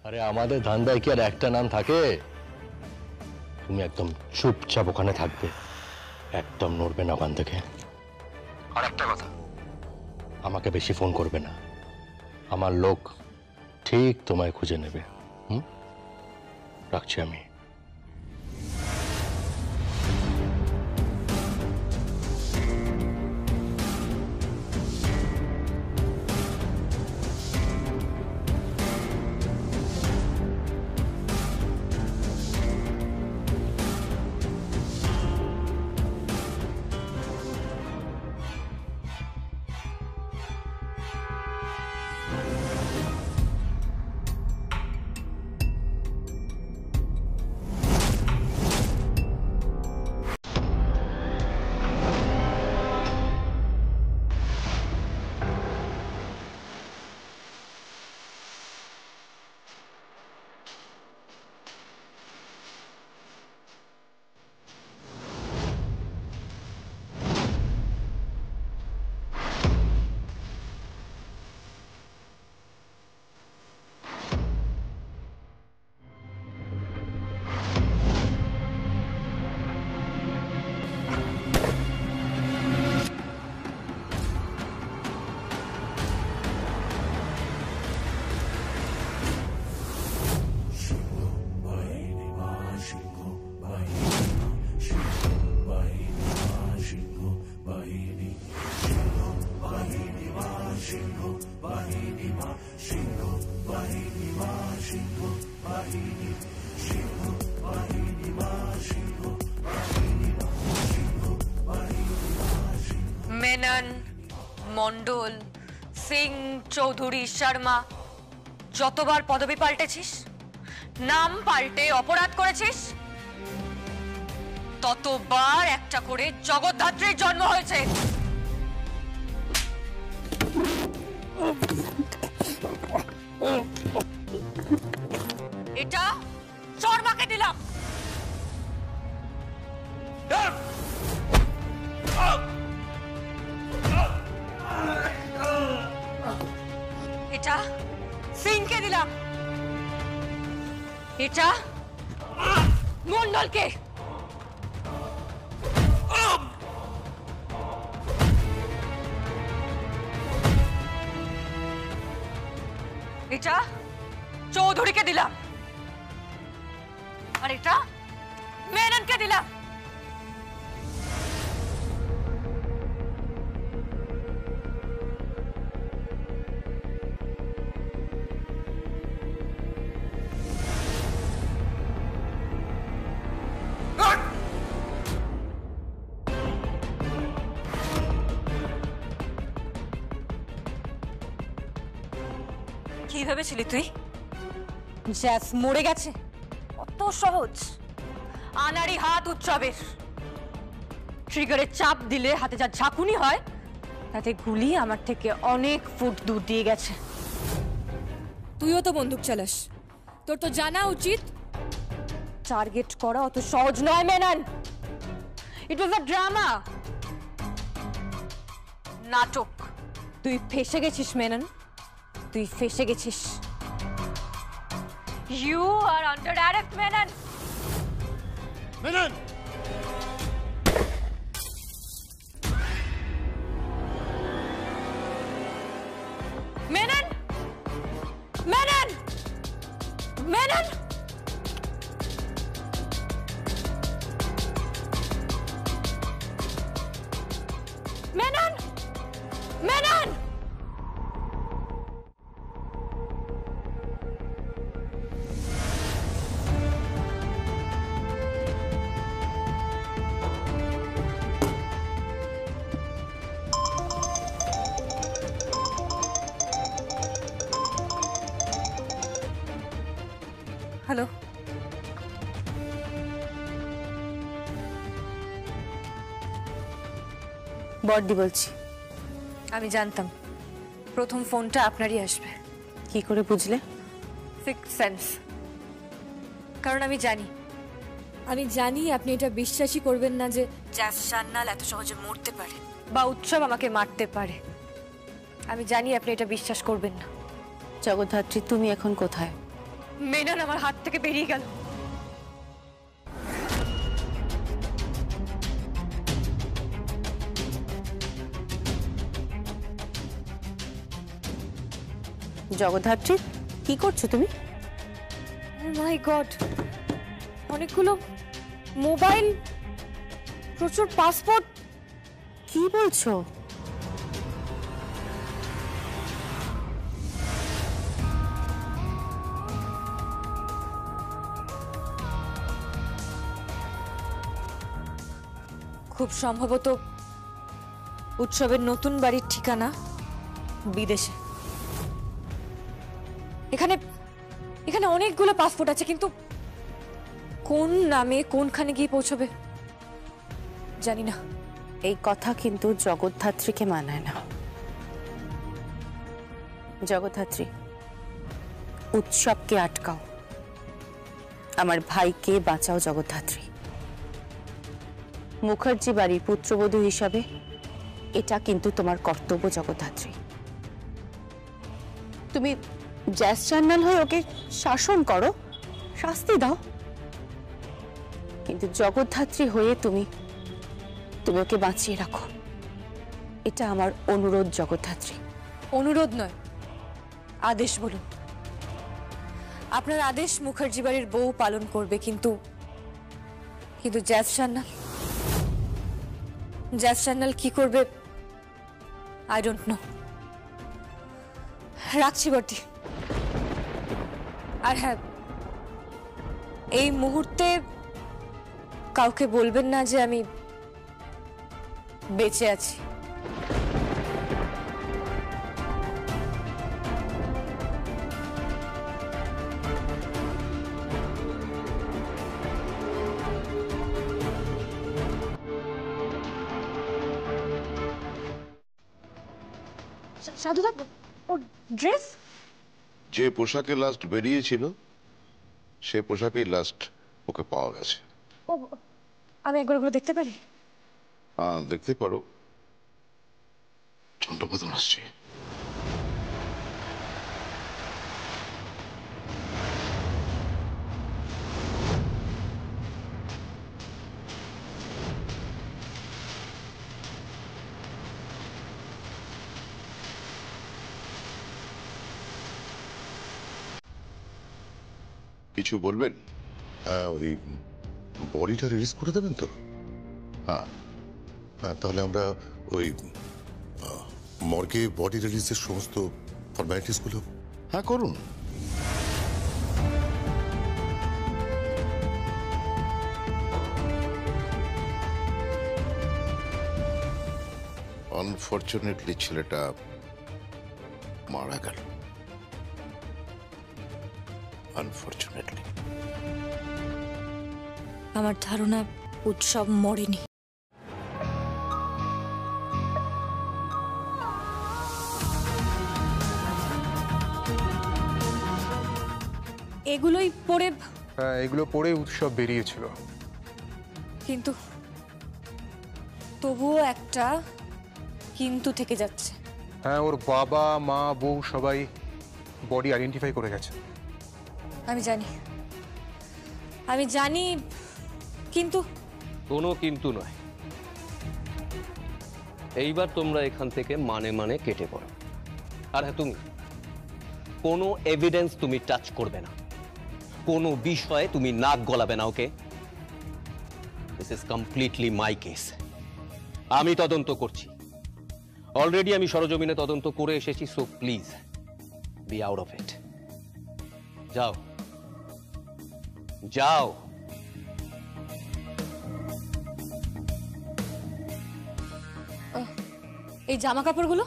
আরে আমাদের ধান্দায় কি আর একটা নাম থাকে? তুমি একদম চুপচাপ ওখানে থাকবে, একদম নড়বে না ওখান থেকে। আর একটা কথা, আমাকে বেশি ফোন করবে না, আমার লোক ঠিক তোমায় খুঁজে নেবে। রাখছি আমি। মেনন, মন্ডল, সিং, চৌধুরী, শর্মা, যতবার পদবি পাল্টেছিস, নাম পাল্টে অপরাধ করেছিস, ততবার একটা করে জগদ্ধাত্রীর জন্ম হয়েছে। এটা শর্মাকে দিলাম। এটা সিংকে দিলাম। এটা মন্ডলকে। এটা চৌধুরীকে দিলাম। আর এটা মেননকে দিলাম। কি ভেবেছিলি তুই? জ্যাস মরে গেছে? অত সহজ? আনাড়ি হাত উৎসবের। ট্রিগারে চাপ দিলে হাতে যা ঝাঁকুনি হয়, তাতে গুলি আমার থেকে অনেক ফুট দূর দিয়ে গেছে। তুইও তো বন্দুক চালাস, তোর তো জানা উচিত। টার্গেট করা অত সহজ নয় মেনন। ইট ওয়াজ আ ড্রামা, নাটক। তুই ফেসে গেছিস মেনন, তুই ফেসে গেছিস। You are under arrest Menon. Menon! Menon! Menon! Menon! Menon! Menon! Hello, বড়দি বলছি। আমি জানতাম প্রথম ফোনটা আপনারই আসবে। কি করে বুঝলে? Six sense. কারণ আমি জানি আপনি এটা বিশ্বাসই করবেন না যে জ্যাস সান্যাল এত সহজে মরতে পারে বা উৎসব আমাকে মারতে পারে। আমি জানি আপনি এটা বিশ্বাস করবেন না। জগদ্ধাত্রী, তুমি এখন কোথায়? মেনন আমার হাত থেকে বেরিয়ে গেল। জগদ্ধাত্রী, কি করছো তুমি? মাই গড, অনেকগুলো মোবাইল, প্রচুর পাসপোর্ট। কি বলছো? খুব সম্ভবত উৎসবের নতুন বাড়ির ঠিকানা বিদেশে। এখানে এখানে অনেকগুলো পাসপোর্ট আছে, কিন্তু কোন নামে কোনখানে গিয়ে পৌঁছবে জানি না। এই কথা কিন্তু জগদ্ধাত্রীকে মানায় না। জগদ্ধাত্রী, উৎসবকে আটকাও, আমার ভাইকে বাঁচাও। জগদ্ধাত্রী, মুখার্জি বাড়ির পুত্রবধূ হিসাবে এটা কিন্তু তোমার কর্তব্য। জগদ্ধাত্রী, তুমি জ্যাস চ্যানেল হয়ে ওকে শাসন করো, শাস্তি দাও, কিন্তু জগদ্ধাত্রী হয়ে তুমি ওকে বাঁচিয়ে রাখো। এটা আমার অনুরোধ। জগদ্ধাত্রী, অনুরোধ নয়, আদেশ বলুন। আপনার আদেশ মুখার্জি বাড়ির বউ পালন করবে, কিন্তু জ্যাস সান্যাল কি করবে আই ডোন্ট নো। রাখছি বর্দি। আর হ্যাঁ, এই মুহূর্তে কাউকে বলবেন না যে আমি বেঁচে আছি। সাধুদা, ওর ড্রেস? যে পোশাকে লাস্ট বেরিয়েছিল সে পোশাকেই লাস্ট ওকে পাওয়া গেছে। ও, আমি একবার ওগুলো দেখতে পারি? হ্যাঁ, দেখতে পারো। চন্দ্রপতন আসছে। কিছু বলবেন? হ্যাঁ, ওই বডিটা রিলিজ করে দেবেন তো? হ্যাঁ, হ্যাঁ, তাহলে আমরা ওই মর্গে বডি রিলিজের সমস্ত ফর্মালিটিসগুলো। হ্যাঁ করুন। আনফরচুনেটলি ছেলেটা মারা গেল। আনফরচুনেটলি। আমার ধারণা উৎসব মরেনি। এগুলোই পরে, হ্যাঁ, এগুলো পরে উৎসব বেরিয়েছিল। কিন্তু তবুও একটা কিন্তু থেকে যাচ্ছে। হ্যাঁ, ওর বাবা মা বউ সবাই বডি আইডেন্টিফাই করে গেছে। আমি জানি, কিন্তু কোনো কিন্তু নয়। এইবার তোমরা এখান থেকে মানে কেটে পড়ো। আর হ্যাঁ, তুমি কোনো এভিডেন্স তুমি টাচ করবে না, কোনো বিষয়ে তুমি নাক গলাবে না। Okay, this is completely my case. আমি তদন্ত করছি, অলরেডি আমি সরজমিনে তদন্ত করে এসেছি। So please be out of it. যাও যাও। এই জামা কাপড়গুলো?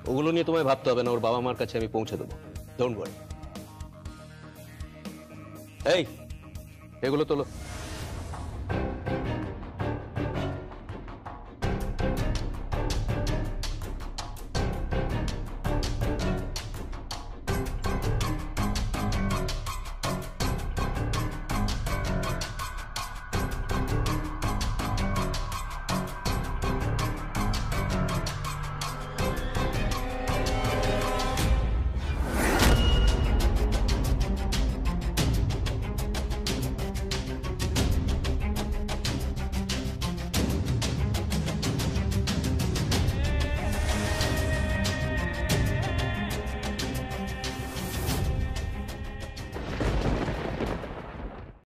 ওগুলো নিয়ে তোমায় ভাবতে হবে না, ওর বাবা মার কাছে আমি পৌঁছে দেবো। Don't worry. এই, এগুলো তোলো।